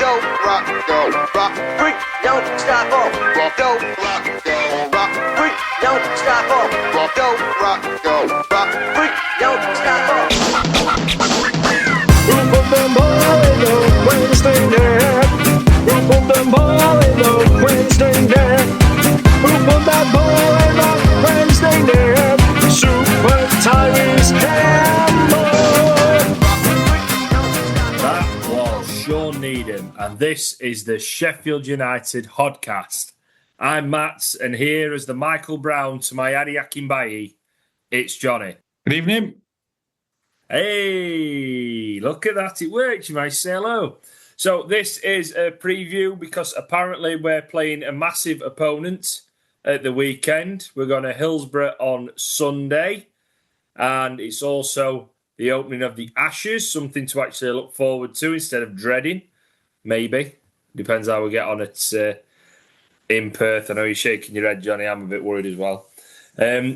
Don't rock, freak, don't stop, don't rock, freak, don't stop, don't rock, freak, don't stop. Who put them all in the Wednesday night? Who put them all in the Wednesday night? Who put that ball in the Wednesday night? Super Tyrese Campbell. That was Shaun and this is the Sheffield United Hodcast. I'm Matt, and here is the Michael Brown to my Adi Akinbayi. It's Johnny. Good evening. Hey, look at that. It works. You might say hello. So this is a preview because apparently we're playing a massive opponent at the weekend. We're going to Hillsborough on Sunday, and it's also the opening of the Ashes, something to actually look forward to instead of dreading. Maybe. Depends how we get on it in Perth. I know you're shaking your head, Johnny. I'm a bit worried as well.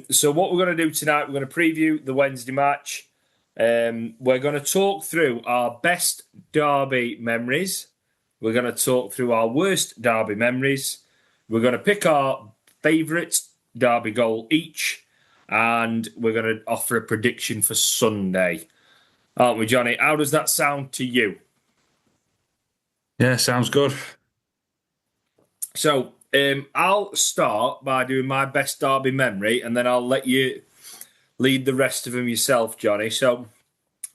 So what we're going to do tonight, we're going to preview the Wednesday match. We're going to talk through our best derby memories. We're going to talk through our worst derby memories. We're going to pick our favourite derby goal each. And we're going to offer a prediction for Sunday. Aren't we, Johnny? How does that sound to you? Yeah, sounds good. So I'll start by doing my best derby memory, and then I'll let you lead the rest of them yourself, Johnny. So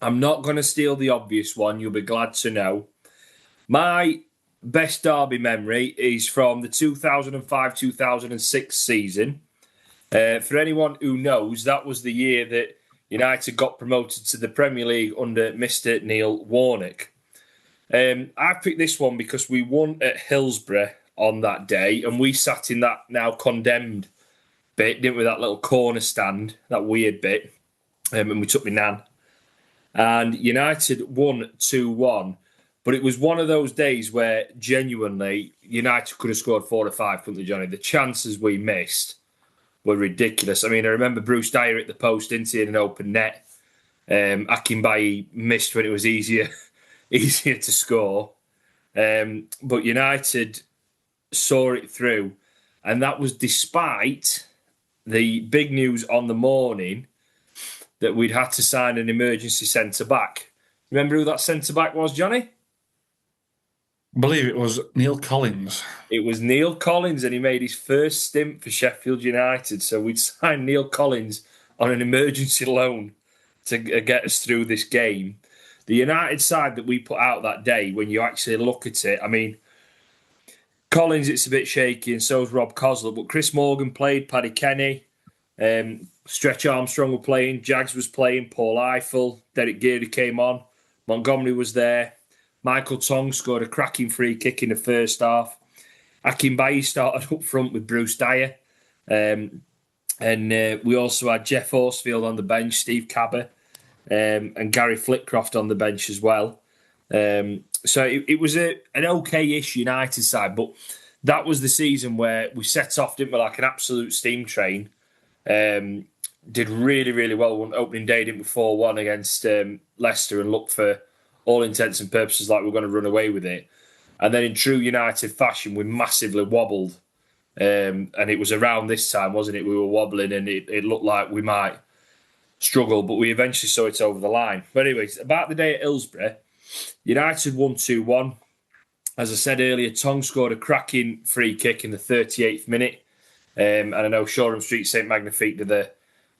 I'm not going to steal the obvious one. You'll be glad to know. My best derby memory is from the 2005-2006 season. For anyone who knows, that was the year that United got promoted to the Premier League under Mr. Neil Warnock. I picked this one because we won at Hillsborough on that day, and we sat in that now condemned bit, didn't we? That little corner stand, that weird bit, and we took my nan. And United won 2-1, but it was one of those days where genuinely United could have scored 4 or 5, couldn't they, Johnny? The chances we missed were ridiculous. I mean, I remember Bruce Dyer at the post, didn't he, in an open net. Akinbayi missed when it was easier to score. But United saw it through. And that was despite the big news on the morning that we'd had to sign an emergency centre-back. Remember who that centre-back was, Johnny? I believe it was Neil Collins. It was Neil Collins, and he made his first stint for Sheffield United. So we'd signed Neil Collins on an emergency loan to get us through this game. The United side that we put out that day, when you actually look at it, I mean, Collins, it's a bit shaky, and so's Rob Cosler. But Chris Morgan played, Paddy Kenny, Stretch Armstrong were playing, Jags was playing, Paul Eiffel, Derek Geary came on, Montgomery was there. Michael Tong scored a cracking free kick in the first half. Akinbayi started up front with Bruce Dyer. And we also had Jeff Horsfield on the bench, Steve Cabber, and Gary Flitcroft on the bench as well. So it was an okay-ish United side, but that was the season where we set off, didn't we, like an absolute steam train. Did really, really well. Won opening day, didn't we, 4-1 against Leicester, and looked for all intents and purposes like we're going to run away with it. And then in true United fashion, we massively wobbled. And it was around this time, wasn't it? We were wobbling and it looked like we might struggle, but we eventually saw it over the line. But anyways, about the day at Hillsborough, United won 2-1. As I said earlier, Tong scored a cracking free kick in the 38th minute. And I know Shoreham Street St Magnifique did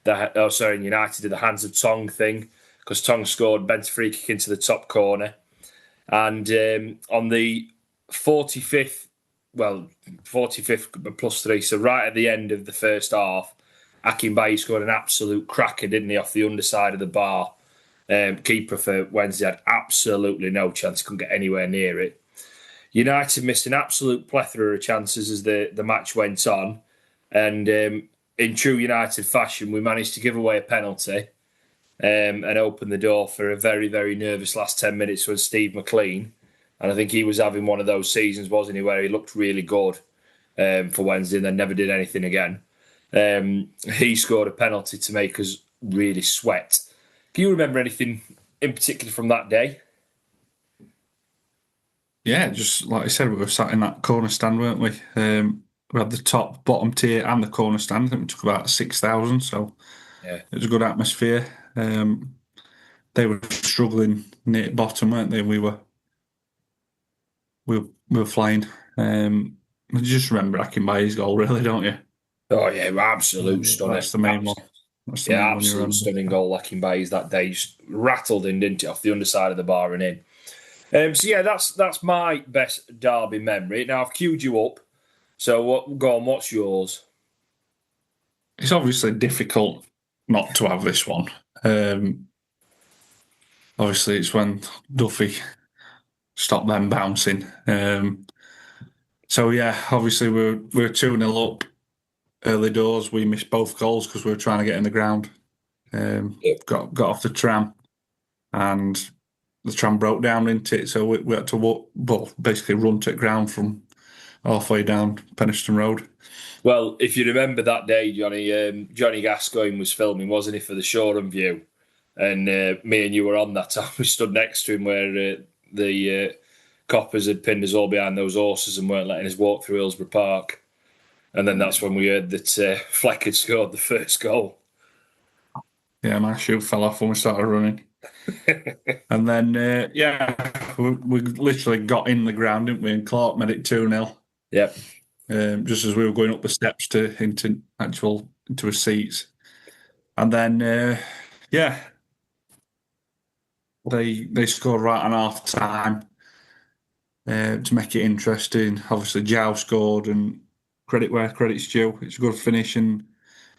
United did the hands of Tong thing, because Tong scored, bent a free kick into the top corner. And on the 45th plus 3, so right at the end of the first half, Akinbayi scored an absolute cracker, didn't he, off the underside of the bar. Keeper for Wednesday had absolutely no chance, couldn't get anywhere near it. United missed an absolute plethora of chances as the match went on. And in true United fashion, we managed to give away a penalty. And opened the door for a very, very nervous last 10 minutes with Steve McLean. And I think he was having one of those seasons, wasn't he, where he looked really good for Wednesday and then never did anything again. He scored a penalty to make us really sweat. Can you remember anything in particular from that day? Yeah, just like I said, we were sat in that corner stand, weren't we? We had the top, bottom tier, and the corner stand. I think we took about 6,000, so Yeah. it was a good atmosphere. They were struggling near the bottom, weren't they? We were flying. I just remember Akinbaye's goal, really, don't you? Oh yeah, absolute stunner. That's the main one. That's the Yeah, main one you absolute remember. stunning goal. Lacking Bays that day just rattled in, didn't it, off the underside of the bar and in. So yeah, that's my best Derby memory. Now I've queued you up. So go on, what's yours? It's obviously difficult not to have this one. Um, Obviously, it's when Duffy stopped them bouncing. So yeah, obviously we were 2-0 up early doors. We missed both goals because we were trying to get in the ground. Got off the tram and the tram broke down into it, so we had to walk, well, basically run to the ground from halfway down Penistone Road. Well, if you remember that day, Johnny, Johnny Gascoigne was filming, wasn't he, for the Shoreham View? And me and you were on that time. We stood next to him where the coppers had pinned us all behind those horses and weren't letting us walk through Hillsborough Park. And then that's when we heard that Fleck had scored the first goal. Yeah, my shoe fell off when we started running. And then, yeah, we literally got in the ground, didn't we? And Clark made it 2-0. Yep. Just as we were going up the steps into his seats. And then, yeah, they scored right on half time to make it interesting. Obviously, Jow scored, and credit where credit's due. It's a good finish, and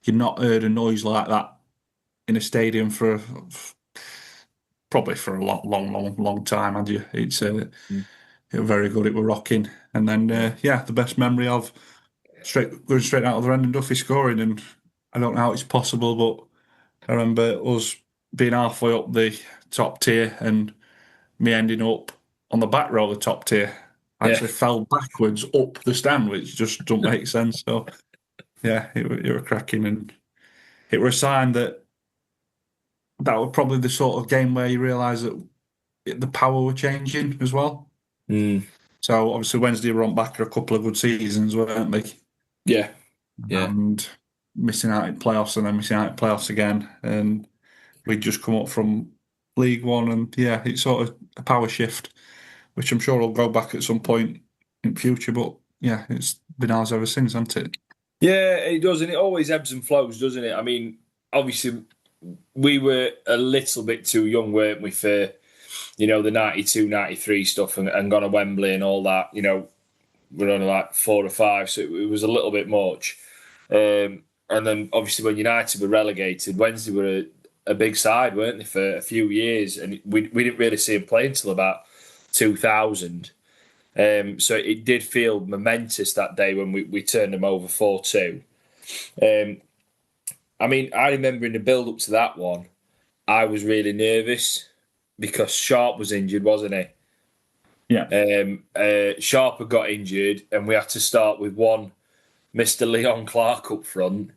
you've not heard a noise like that in a stadium for probably for a long time, had you? It was very good. It was rocking, and then yeah, the best memory of going straight out of the end and Duffy scoring, and I don't know how it's possible, but I remember us being halfway up the top tier and me ending up on the back row of the top tier. I Yeah. actually fell backwards up the stand, which just don't make sense. So yeah, it were cracking, and it were a sign that that was probably the sort of game where you realise that the power were changing as well. Mm. So obviously Wednesday were on back for a couple of good seasons, weren't they? Yeah. Yeah. And missing out in playoffs and then missing out in playoffs again. And we'd just come up from League One, and yeah, it's sort of a power shift, which I'm sure will go back at some point in future. But yeah, it's been ours ever since, hasn't it? Yeah, it does. And it always ebbs and flows, doesn't it? I mean, obviously, we were a little bit too young, weren't we, for, the 92, 93 stuff and gone to Wembley and all that. We're only like 4 or 5, so it was a little bit much. And then obviously when United were relegated, Wednesday were a big side, weren't they, for a few years, and we didn't really see them play until about 2000. So it did feel momentous that day when we turned them over 4-2. I mean, I remember in the build up to that one, I was really nervous because Sharp was injured, wasn't he? Yeah. Sharp had got injured, and we had to start with one Mr. Leon Clark up front,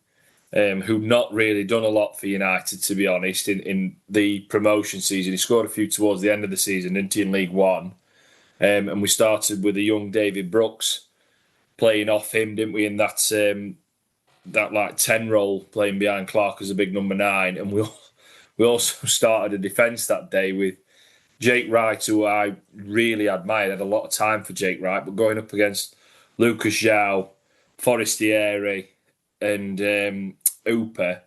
who'd not really done a lot for United, to be honest, in the promotion season. He scored a few towards the end of the season, didn't he, in League One? And we started with a young David Brooks playing off him, didn't we, in that like 10 role, playing behind Clark as a big number 9. And we also started a defence that day with Jake Wright, who I really admired. I had a lot of time for Jake Wright, but going up against Lucas João, Forestieri, and Hooper,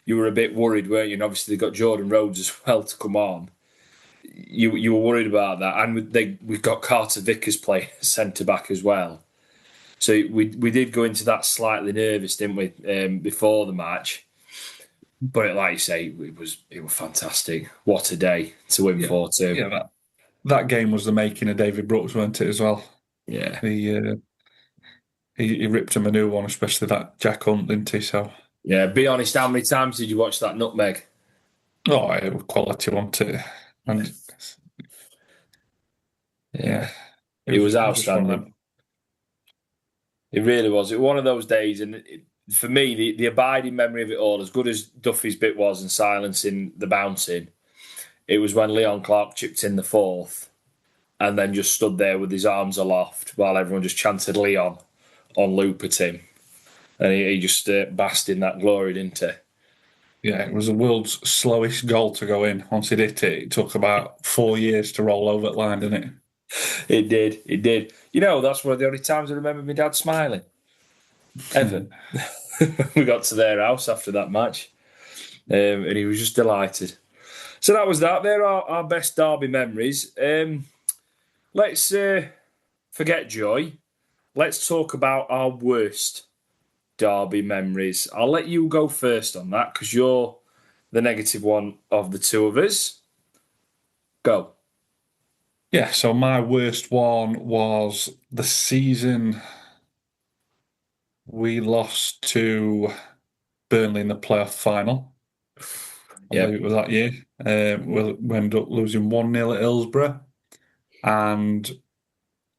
you were a bit worried, weren't you? And obviously they got Jordan Rhodes as well to come on. You were worried about that, and we've got Carter Vickers playing centre back as well. So we did go into that slightly nervous, didn't we, before the match? But like you say, it was fantastic. What a day to win 4-2. Yeah, that game was the making of David Brooks, wasn't it, as well? Yeah. He ripped him a new one, especially that Jack Hunt, didn't he? So Yeah, be honest, how many times did you watch that nutmeg? oh, it was quality, wasn't it? And yeah, It was just one of them. outstanding. It really was. It was one of those days, and for me, the abiding memory of it all, as good as Duffy's bit was and silencing the bouncing, it was when Leon Clark chipped in the fourth, and then just stood there with his arms aloft while everyone just chanted Leon on loop at him. And he just basked in that glory, didn't he? Yeah, it was the world's slowest goal to go in. Once it hit it, it took about 4 years to roll over the line, didn't it? It did. That's one of the only times I remember my dad smiling. Ever. We got to their house after that match, and he was just delighted. So that was that. There are our best Derby memories. Let's forget joy. Let's talk about our worst Derby memories. I'll let you go first on that because you're the negative one of the two of us. Go. Yeah, so my worst one was the season we lost to Burnley in the playoff final. I believe it was that year. We ended up losing 1-0 at Hillsborough. And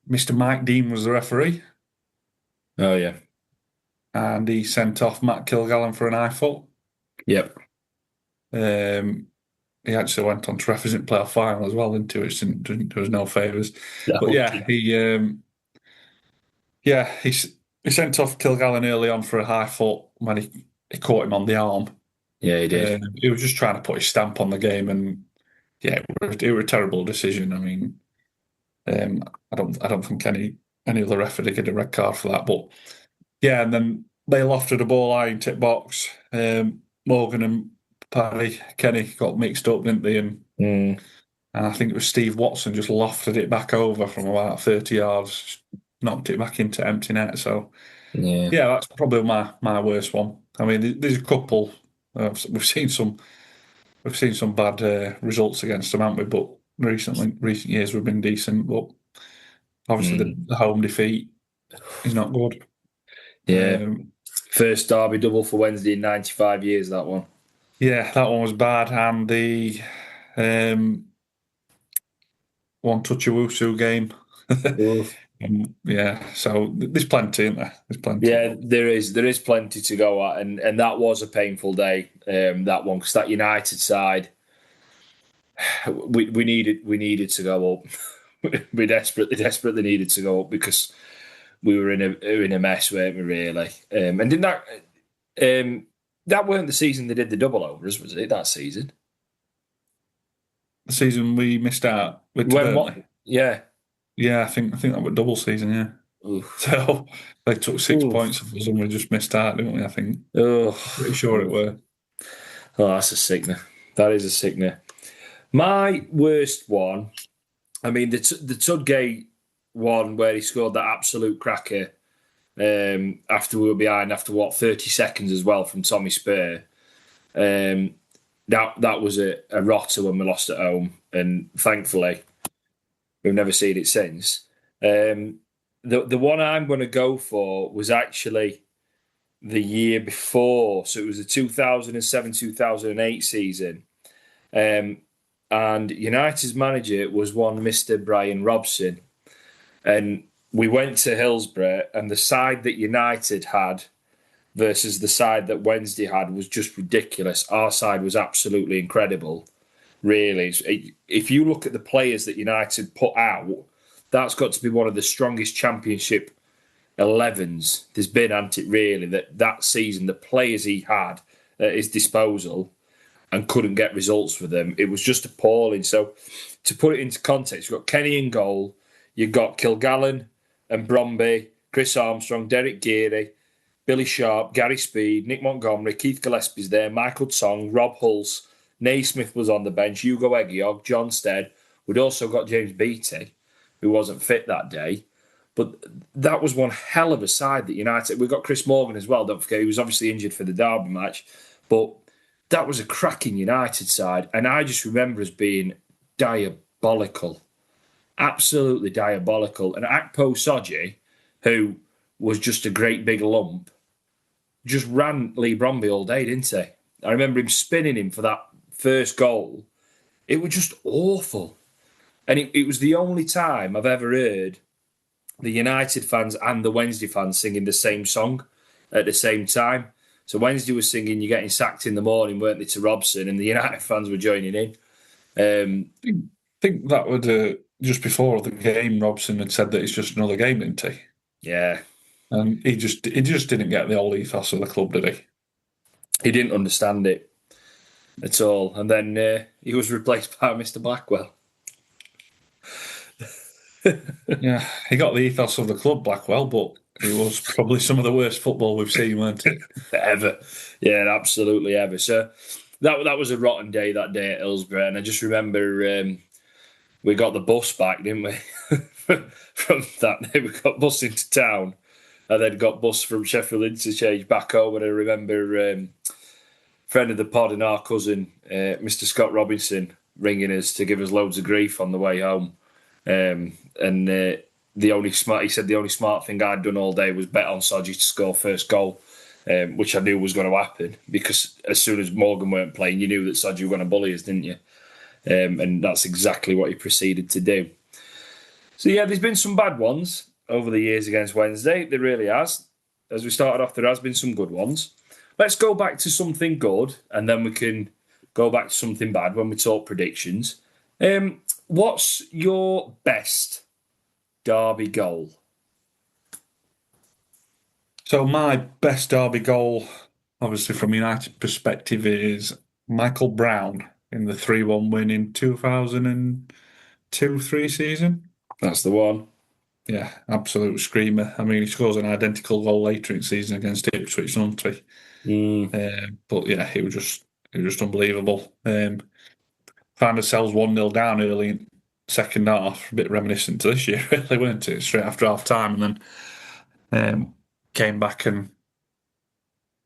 Mr. Mike Dean was the referee. Oh, yeah. And he sent off Matt Kilgallen for an eye foot. Yep. He actually went on to represent playoff final as well, into it. There was no favours. No. But yeah, he sent off Kilgallen early on for a high foot when he caught him on the arm. Yeah, he did. He was just trying to put his stamp on the game, and yeah, it was a terrible decision. I mean, I don't think any other referee get a red card for that. But yeah, and then they lofted a ball high into the box. Morgan and Paddy Kenny got mixed up, didn't they? And I think it was Steve Watson just lofted it back over from about 30 yards, knocked it back into empty net. So yeah, that's probably my worst one. I mean, there's a couple. We've seen some bad results against them, haven't we? But recent years we've been decent. But obviously the home defeat is not good. Yeah. First Derby double for Wednesday in 95 years, that one. Yeah, that one was bad. And the one Touchawusu game. Yeah, so there's plenty, isn't there? There's plenty. Yeah, there is plenty to go at, and that was a painful day. That one, because that United side, we needed to go up. We desperately needed to go up because we were in a mess, weren't we? Really, and didn't that weren't the season they did the double overs, was it? That season, the season we missed out with yeah. Yeah, I think that was double season, yeah. Oof. So they took 6 points of us and we just missed out, didn't we? I think. Pretty sure it were. Oh, that's a sickener. That is a sickener. My worst one, I mean, the Tudgate one where he scored that absolute cracker after we were behind after 30 seconds as well from Tommy Spur. That was a rotter when we lost at home, and thankfully we've never seen it since. The one I'm going to go for was actually the year before. So it was the 2007-2008 season. And United's manager was one Mr. Brian Robson. And we went to Hillsborough, and the side that United had versus the side that Wednesday had was just ridiculous. Our side was absolutely incredible. Really, if you look at the players that United put out, that's got to be one of the strongest championship 11s there's been, hasn't it, really? That season, the players he had at his disposal and couldn't get results with them, it was just appalling. So to put it into context, you've got Kenny in goal, you've got Kilgallen and Bromby, Chris Armstrong, Derek Geary, Billy Sharp, Gary Speed, Nick Montgomery, Keith Gillespie's there, Michael Tong, Rob Hulse, Naismith was on the bench, Hugo Egiog, John Stead. We'd also got James Beattie, who wasn't fit that day. But that was one hell of a side that United... We got Chris Morgan as well, don't forget. He was obviously injured for the Derby match. But that was a cracking United side. And I just remember us being diabolical. Absolutely diabolical. And Akpo Soji, who was just a great big lump, just ran Lee Bromby all day, didn't he? I remember him spinning him for that first goal. It was just awful. And it was the only time I've ever heard the United fans and the Wednesday fans singing the same song at the same time. So Wednesday was singing "You're Getting Sacked in the Morning," weren't they, to Robson, and the United fans were joining in. I think that would just before the game, Robson had said that it's just another game, didn't he? Yeah. And he just didn't get the whole ethos of the club, did he? He didn't understand it at all. And then he was replaced by Mr. Blackwell. Yeah, he got the ethos of the club, Blackwell, but it was probably some of the worst football we've seen, weren't it? Ever. Yeah, absolutely ever. So that was a rotten day that day at Hillsborough. And I just remember we got the bus back, didn't we? From that day, we got bus into town. And then got bus from Sheffield Interchange back home. And I remember friend of the pod and our cousin, Mr. Scott Robinson, ringing us to give us loads of grief on the way home. He said the only smart thing I'd done all day was bet on Soji to score first goal, which I knew was going to happen because as soon as Morgan weren't playing, you knew that Soji were going to bully us, didn't you? And that's exactly what he proceeded to do. So yeah, there's been some bad ones over the years against Wednesday. There really has. As we started off, there has been some good ones. Let's go back to something good, and then we can go back to something bad when we talk predictions. What's your best Derby goal? So my best Derby goal, obviously from United perspective, is Michael Brown in the 3-1 win in 2002-3 season. That's the one. Yeah, absolute screamer. I mean, he scores an identical goal later in the season against Ipswich, doesn't he? But yeah, it was just unbelievable. Found ourselves 1-0 down early in second half, a bit reminiscent to this year, really, weren't it? Straight after half time, and then came back and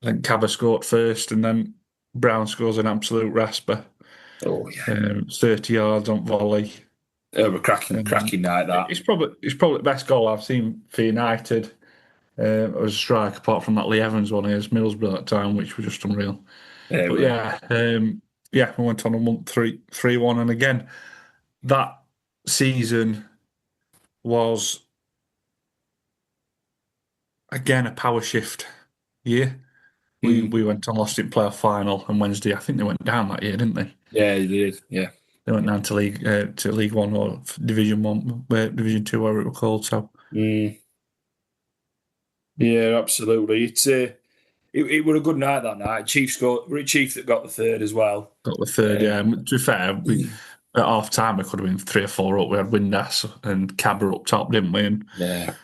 I think Cabba scored first, and then Brown scores an absolute rasper. Oh yeah, 30 yards on volley. A cracking night that. It's probably the best goal I've seen for United. As a strike, apart from that Lee Evans one against Middlesbrough at that time, which was just unreal. But yeah, we went on and won 3-1, and again, that season was again a power shift year. We went on, lost in playoff final, and Wednesday I think they went down that year, didn't they? Yeah, they did. Yeah, they went down to League One or Division One, Division Two, whatever it was called. So. Yeah, absolutely. It was a good night that night. Chief that got the third as well. Got the third, yeah. To be fair, at half time we could have been 3 or 4 up. We had Windass and Cabra up top, didn't we? And yeah.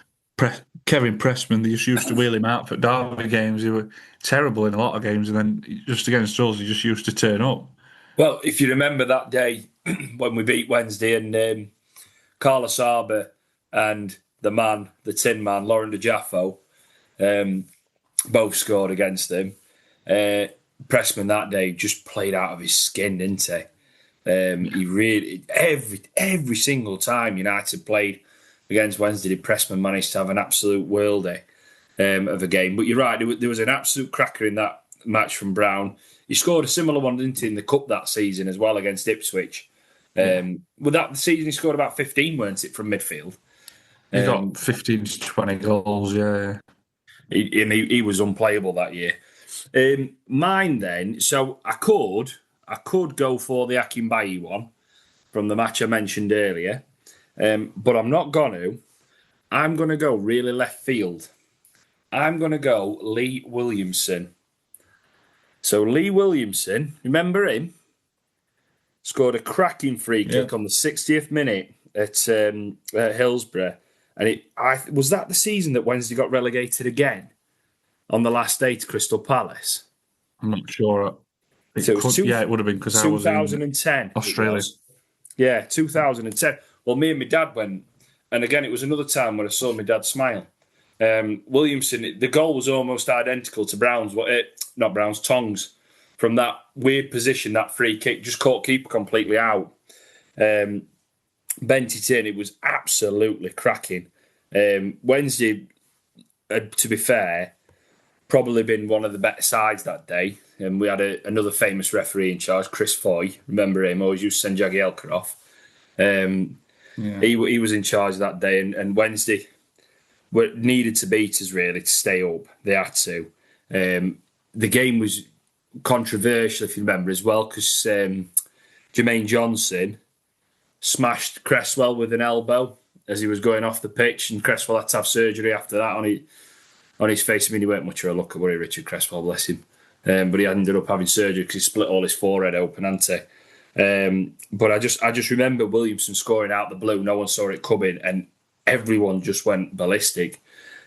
Kevin Pressman, they just used to wheel him out for Derby games. He were terrible in a lot of games, and then just against us, he just used to turn up. Well, if you remember that day when we beat Wednesday and Carlos Arber and the Tin Man, Lauren De Jaffo, both scored against him. Pressman that day just played out of his skin, didn't he? He really every single time United played against Wednesday, did Pressman managed to have an absolute worldie of a game. But you're right, there was an absolute cracker in that match from Brown. He scored a similar one, didn't he, in the Cup that season as well against Ipswich. With that season, he scored about 15, weren't it, from midfield? He got 15 to 20 goals, yeah. He was unplayable that year. Mine then, so I could go for the Akinbayi one from the match I mentioned earlier, but I'm not going to. I'm going to go really left field. I'm going to go Lee Williamson. So Lee Williamson, remember him? Scored a cracking free kick on the 60th minute at Hillsborough. And was that the season that Wednesday got relegated again on the last day to Crystal Palace? I'm not sure. It would have been because I was in 2010 Australia. Yeah, 2010. Well, me and my dad went, and again, it was another time when I saw my dad smile. Williamson, the goal was almost identical to Tongs, from that weird position, that free kick, just caught keeper completely out. Bent it in. It was absolutely cracking. Wednesday, to be fair, probably been one of the better sides that day. And we had another famous referee in charge, Chris Foy. Remember him? Always used to send Jagielka off. He was in charge that day, and Wednesday needed to beat us really to stay up. They had to. The game was controversial, if you remember, as well, because Jermaine Johnson smashed Cresswell with an elbow as he was going off the pitch, and Cresswell had to have surgery after that on his face. I mean, he weren't much of a looker, were he, Richard Cresswell, bless him. But he ended up having surgery because he split all his forehead open, hadn't he? But I just remember Williamson scoring out the blue. No one saw it coming, and everyone just went ballistic.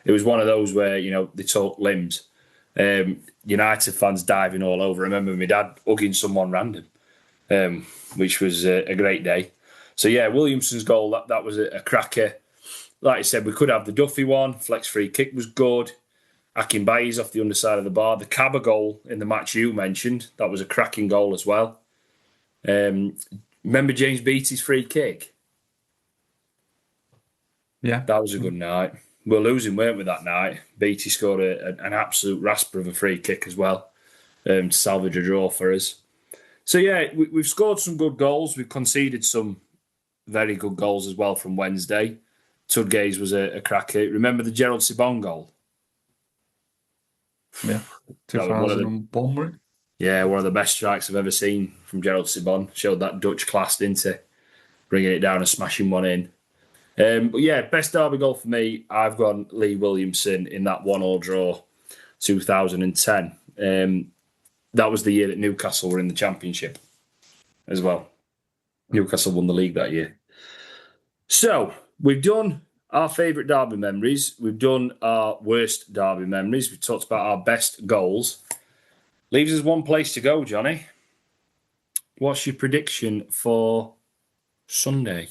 It was one of those where, they took limbs. United fans diving all over. I remember my dad hugging someone random, which was a great day. So, yeah, Williamson's goal, that was a cracker. Like I said, we could have the Duffy one. Flex free kick was good. Akinbaye's off the underside of the bar. The Cabba goal in the match you mentioned, that was a cracking goal as well. Remember James Beattie's free kick? Yeah. That was a good night. We were losing, weren't we, that night? Beattie scored an absolute rasper of a free kick as well to salvage a draw for us. So, yeah, we've scored some good goals. We've conceded some very good goals as well from Wednesday. Tudgay's was a cracker. Remember the Gerald Sibon goal? Yeah, 2001, right? Yeah, one of the best strikes I've ever seen from Gerald Sibon. Showed that Dutch class, didn't he? Bringing it down and smashing one in. But yeah, best derby goal for me, I've gone Lee Williamson in that 1-1 draw, 2010. That was the year that Newcastle were in the Championship as well. Newcastle won the league that year. So, we've done our favourite derby memories. We've done our worst derby memories. We've talked about our best goals. Leaves us one place to go, Johnny. What's your prediction for Sunday?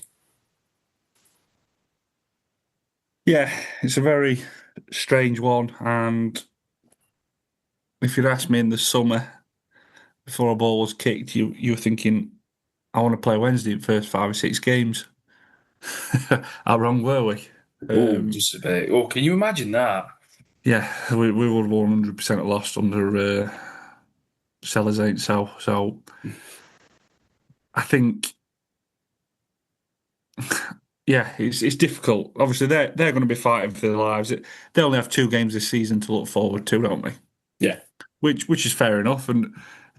Yeah, it's a very strange one. And if you'd asked me in the summer, before a ball was kicked, you were thinking, I want to play Wednesday in the first 5 or 6 games. How wrong were we? Just a bit. Oh, can you imagine that? Yeah, we would have 100% lost under Sellers ain't so. So I think, yeah, it's difficult. Obviously, they're going to be fighting for their lives. They only have 2 games this season to look forward to, don't they? Yeah. Which is fair enough. And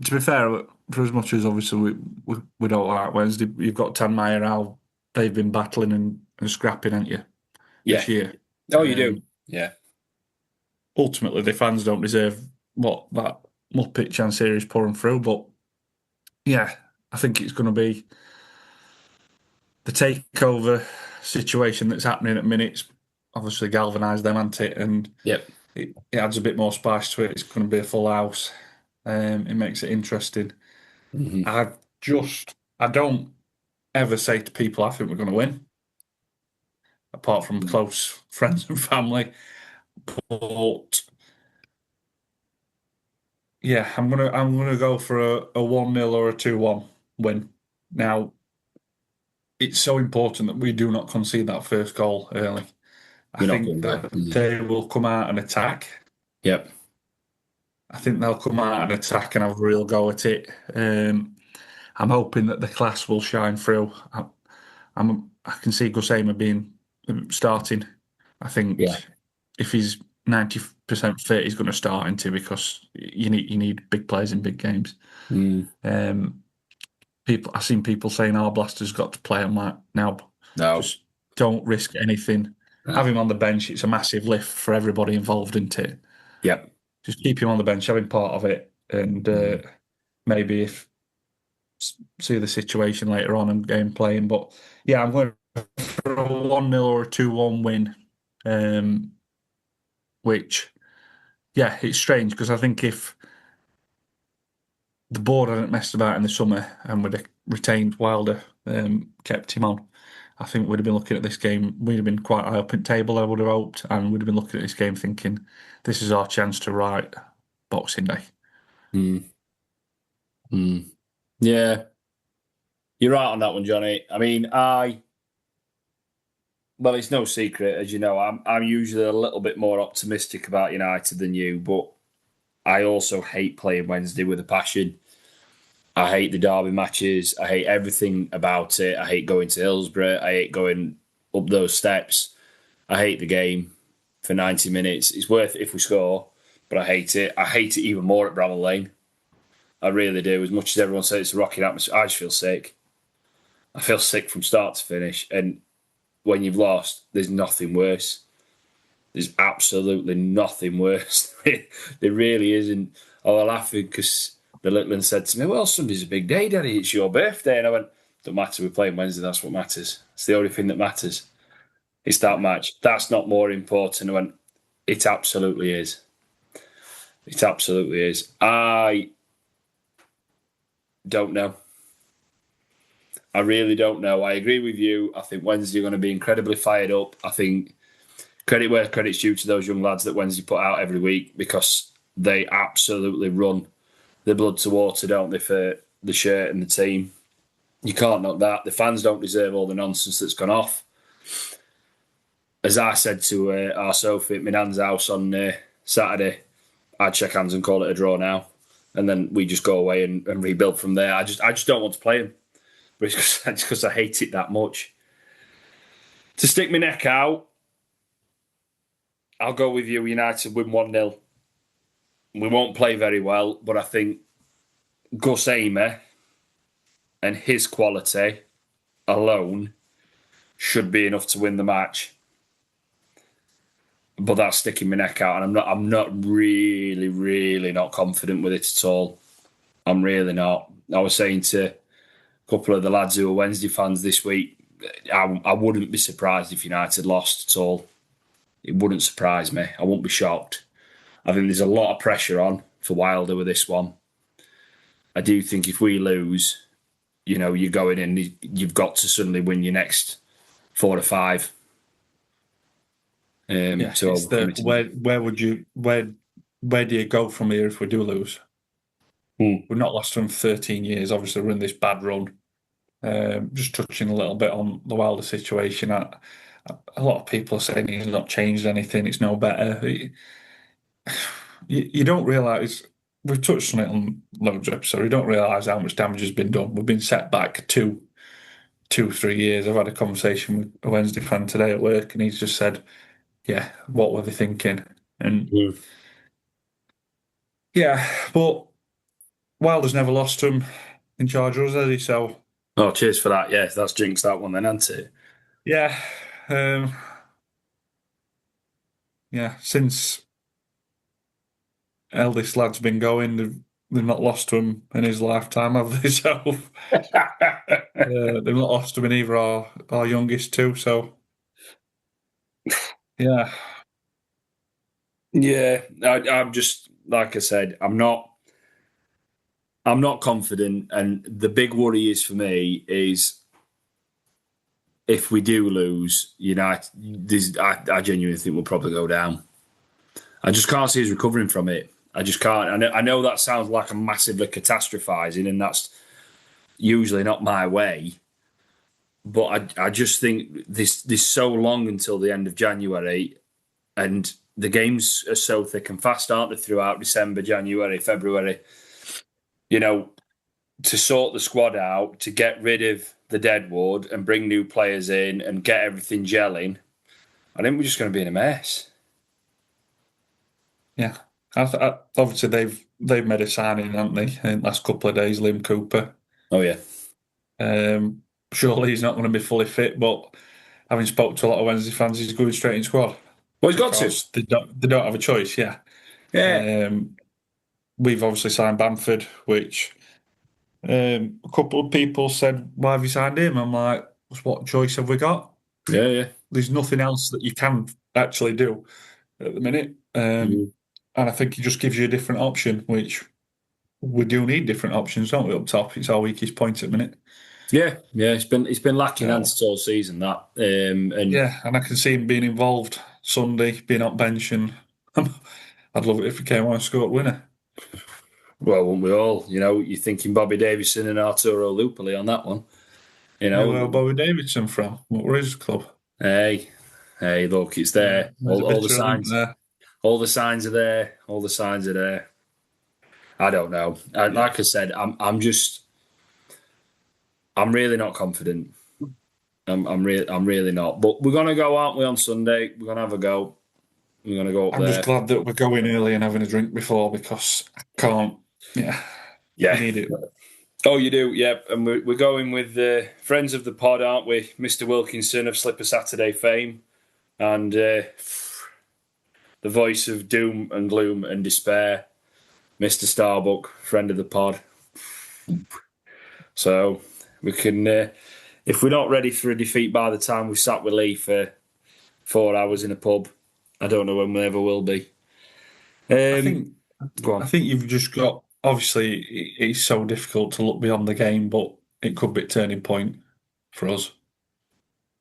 to be fair, for as much as obviously we don't like Wednesday, you've got Tanmeyer, how they've been battling and scrapping, haven't you? This year. Oh, you do. Yeah. Ultimately, the fans don't deserve what that Muppet chance series pouring through. But yeah, I think it's going to be the takeover situation that's happening at minutes. Obviously, galvanised them, hasn't it? And it adds a bit more spice to it. It's going to be a full house. It makes it interesting. Mm-hmm. I don't ever say to people, I think we're going to win, apart from close friends and family. But yeah, I'm gonna go for a 1-0 or a 2-1 win. Now, it's so important that we do not concede that first goal early. I think that they will come out and attack. Yep. I think they'll come out and attack and have a real go at it. I'm hoping that the class will shine through. I can see Gusema being starting. I think if he's 90% fit, he's going to start into, because you need big players in big games. I've seen people saying Blaster's got to play. I'm like, no, just don't risk anything. No. Have him on the bench. It's a massive lift for everybody involved, isn't it? Yep. Just keep him on the bench, have him part of it, and maybe see the situation later on and game playing. But yeah, I'm going for a 1-0 or a 2-1 win. Which, yeah, it's strange, because I think if the board hadn't messed about in the summer and would have retained Wilder, kept him on, I think we'd have been looking at this game. We'd have been quite high up in table, I would have hoped, and we'd have been looking at this game thinking, this is our chance to write Boxing Day. Yeah. You're right on that one, Johnny. I mean, well, it's no secret, as you know, I'm usually a little bit more optimistic about United than you, but I also hate playing Wednesday with a passion. I hate the derby matches. I hate everything about it. I hate going to Hillsborough. I hate going up those steps. I hate the game for 90 minutes. It's worth it if we score, but I hate it. I hate it even more at Bramall Lane. I really do. As much as everyone says it's a rocking atmosphere, I just feel sick. I feel sick from start to finish. And when you've lost, there's nothing worse. There's absolutely nothing worse. There really isn't. I was laughing because the little one said to me, "Well, Sunday's a big day, Daddy. It's your birthday." And I went, "Don't matter. We're playing Wednesday. That's what matters. It's the only thing that matters. It's that match. That's not more important." I went, "It absolutely is. It absolutely is." I don't know. I really don't know. I agree with you. I think Wednesday are going to be incredibly fired up. I think credit where credit's due to those young lads that Wednesday put out every week, because they absolutely run their blood to water, don't they, for the shirt and the team. You can't knock that. The fans don't deserve all the nonsense that's gone off. As I said to our Sophie at my nan's house on Saturday, I'd shake hands and call it a draw now, and then we just go away and rebuild from there. I just don't want to play him, but it's because I hate it that much. To stick my neck out, I'll go with you. United win 1-0. We won't play very well, but I think Gus Amy and his quality alone should be enough to win the match. But that's sticking my neck out, and I'm not really not confident with it at all. I'm really not. I was saying to a couple of the lads who are Wednesday fans this week, I wouldn't be surprised if United lost at all. It wouldn't surprise me. I wouldn't be shocked. I think there's a lot of pressure on for Wilder with this one. I do think if we lose, you're going in, you've got to suddenly win your next 4 or 5. Where do you go from here if we do lose? We've not lost from 13 years. Obviously, we're in this bad run. Just touching a little bit on the Wilder situation. A lot of people are saying he's not changed anything. It's no better. You don't realise, we've touched on it on loads of episodes, you don't realise how much damage has been done. We've been set back 3 years. I've had a conversation with a Wednesday fan today at work, and he's just said, yeah, what were they thinking? And yeah, but Wilder's never lost to him in charge of us, has he? So, oh, cheers for that. Yeah, that's jinxed that one then, hasn't it? Yeah. Since eldest lad's been going, they've not lost to him in his lifetime, have they? So they've not lost to him in either our youngest two. So yeah. Yeah, I'm just, like I said, I'm not confident, and the big worry is for me is if we do lose, United, I genuinely think we'll probably go down. I just can't see us recovering from it. I just can't. I know that sounds like I'm massively catastrophising, and that's usually not my way. But I just think there's so long until the end of January, and the games are so thick and fast, aren't they, throughout December, January, February. To sort the squad out, to get rid of the deadwood and bring new players in and get everything gelling, I think we're just going to be in a mess. Yeah. Obviously, they've made a signing, haven't they, in the last couple of days, Liam Cooper. Oh, yeah. Surely he's not going to be fully fit, but having spoke to a lot of Wednesday fans, he's going straight in squad. Well, he's got to. They don't have a choice, yeah. Yeah. We've obviously signed Bamford, which a couple of people said, why have you signed him? I'm like, what choice have we got? Yeah. There's nothing else that you can actually do at the minute. And I think it just gives you a different option, which we do need different options, don't we, up top? It's our weakest point at the minute. Yeah. It's been lacking answers all season, that. And Well, won't we all? You're thinking Bobby Davison and Arturo Lupoli on that one. Where Bobby Davidson from? What were his club? Hey, look, it's there. All the signs. There. All the signs are there. All the signs are there. I don't know. Like I said, I'm really not confident. I'm really not. But we're gonna go, aren't we, on Sunday? We're gonna have a go. We're gonna go up there. I'm just glad that we're going early and having a drink before, because I can't. Yeah. Yeah. I need it. Oh, you do, yeah. And we're going with friends of the pod, aren't we? Mr. Wilkinson of Slipper Saturday fame, and the voice of doom and gloom and despair, Mr. Starbuck, friend of the pod. So we can, if we're not ready for a defeat by the time we sat with Lee for 4 hours in a pub, I don't know when we ever will be. I think Go on. I think you've just got. Obviously, it's so difficult to look beyond the game, but it could be a turning point for us.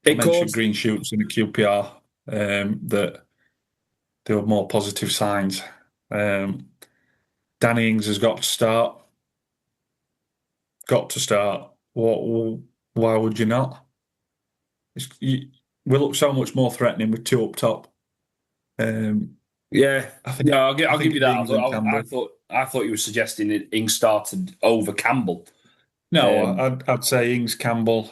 I It mentioned caused, green shoots in the QPR, that there were more positive signs. Danny Ings has got to start. Got to start. What? Why would you not? We look so much more threatening with two up top. yeah, I think yeah. I I'll give think you it's that. Ings and Campbell. I thought you were suggesting that Ings started over Campbell. No, Um, I'd say Ings, Campbell,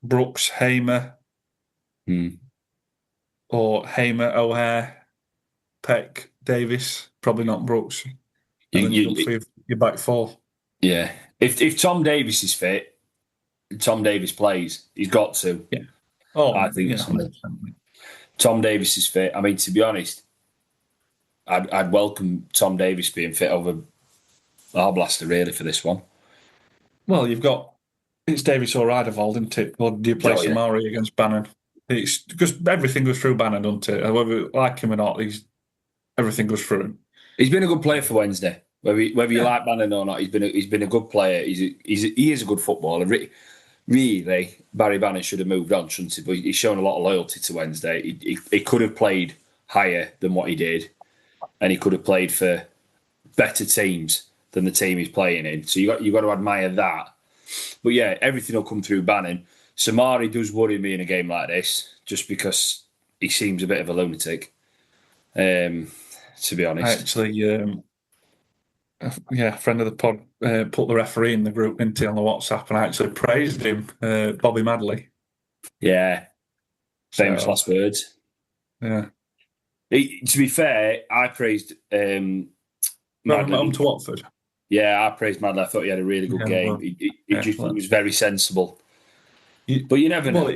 Brooks, Hamer, hmm. or Hamer, O'Hare, Peck, Davis. Probably not Brooks. You, And then you go you, for your back four. yeah. If Tom Davis is fit, Tom Davis plays. He's got to. Yeah. Oh, I think yeah, so. 100%. Tom Davis is fit. I mean, to be honest, I'd welcome Tom Davis being fit over Arblaster really for this one. Well, you've got it's Davis or Ridervold, isn't it? Or do you play Oh yeah, Samari against Bannon? It's because everything goes through Bannon, doesn't it? Whether we like him or not, everything goes through him. he's been a good player for Wednesday. Whether you Yeah. like Bannon or not, he's been a good player. He is a good footballer. Really, Barry Bannon should have moved on, shouldn't he? But he's shown a lot of loyalty to Wednesday. He could have played higher than what he did, and he could have played for better teams than the team he's playing in. So you got to admire that. But yeah, everything will come through Bannon. Samari does worry me in a game like this, just because he seems a bit of a lunatic. To be I honest, actually, a friend of the pod put the referee in the group into on the WhatsApp, and I actually praised him, Bobby Madley. yeah, famous So last words. yeah, To be fair, I praised driving home Madley. to Watford. Yeah, I praised Madley. I thought he had a really good Yeah, game. well, He was very sensible. But you never well, know.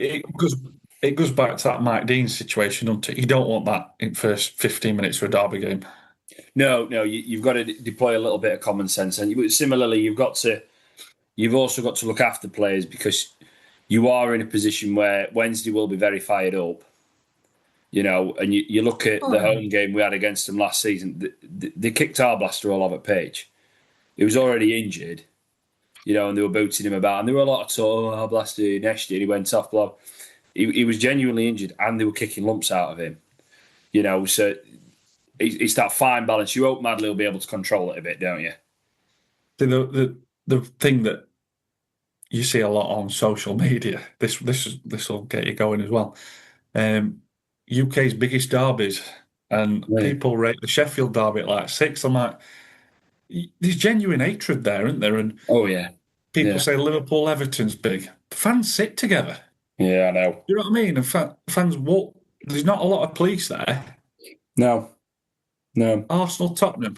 it goes back to that Mike Dean situation, doesn't it? You don't want that in first 15 minutes for a derby game. No, you've got to deploy a little bit of common sense, and similarly, you've also got to look after players because you are in a position where Wednesday will be very fired up. And you look at the home game we had against them last season. They kicked our blaster all over pitch. He was already injured, and they were booting him about, and there were a lot of talk. Oh, our blaster next year, he went off. Blah. He was genuinely injured, and they were kicking lumps out of him. So it's that fine balance. You hope Madley will be able to control it a bit, don't you? The thing that you see a lot on social media, this will get you going as well. UK's biggest derbies, and Yeah. people rate the Sheffield Derby at like 6. I'm like, there's genuine hatred there, isn't there? And Oh yeah, people yeah, say Liverpool Everton's big. Fans sit together. yeah. I know. You know what I mean? And fans walk. There's not a lot of police there. No, no. Arsenal Tottenham.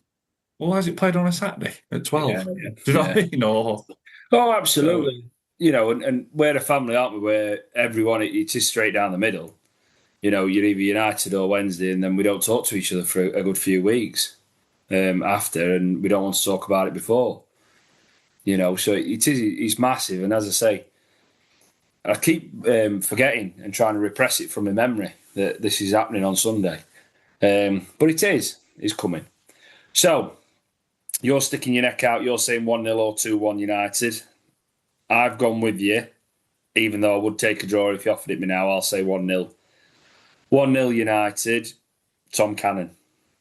Well, why is it played on a Saturday at Yeah, 12? yeah, Do you know yeah. what I mean? Or Oh, so absolutely. And we're a family, aren't we? Where everyone it is straight down the middle. You're either United or Wednesday, and then we don't talk to each other for a good few weeks after, and we don't want to talk about it before. So it's massive, and as I say, I keep forgetting and trying to repress it from my memory that this is happening on Sunday, but it's coming. So you're sticking your neck out. You're saying 1-0 or 2-1 United. I've gone with you, even though I would take a draw if you offered it me now. I'll say 1-0. 1-0 United. Tom Cannon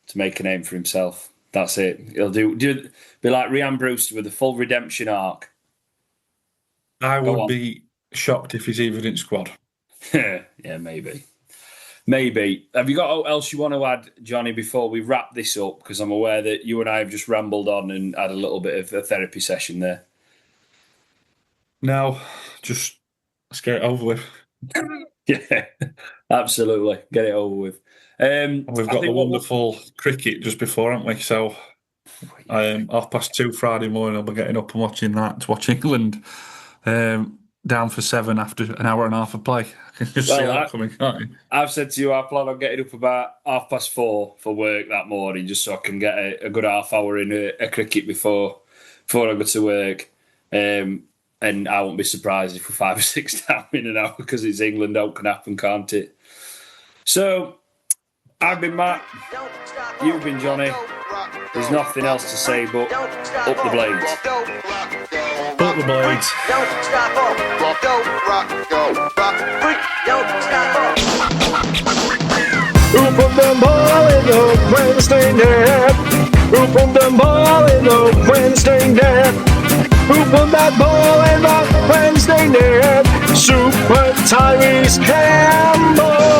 to make a name for himself. That's it. He'll be like Rhian Brewster with a full redemption arc. I Go would on. be shocked if he's even in squad. Yeah, maybe. Maybe. Have you got else you want to add, Johnny, before we wrap this up? Because I'm aware that you and I have just rambled on and had a little bit of a therapy session there. No, just let's get it over with. Yeah, absolutely. Get it over with. And we've I got the think wonderful cricket just before, haven't we? So 2:30 Friday morning, I'll be getting up and watching that to watch England down for 7 after an hour and a half of play. I can just see that coming, can't you? I've said to you, I plan on getting up about 4:30 for work that morning, just so I can get a good half hour in a cricket before I go to work. And I won't be surprised if we're 5 or 6 down in an hour, because it's England. Out can happen, can't it? So, I've been Matt. You've been Johnny. There's nothing else to say but up the blades. Up the blades. Don't stop up. Go rock, go rock, freak. Don't stop up. Who put the ball in the Wednesday net? Who put the ball in the Wednesday net? Who put that ball in the Wednesday net? Super Tyrese Campbell.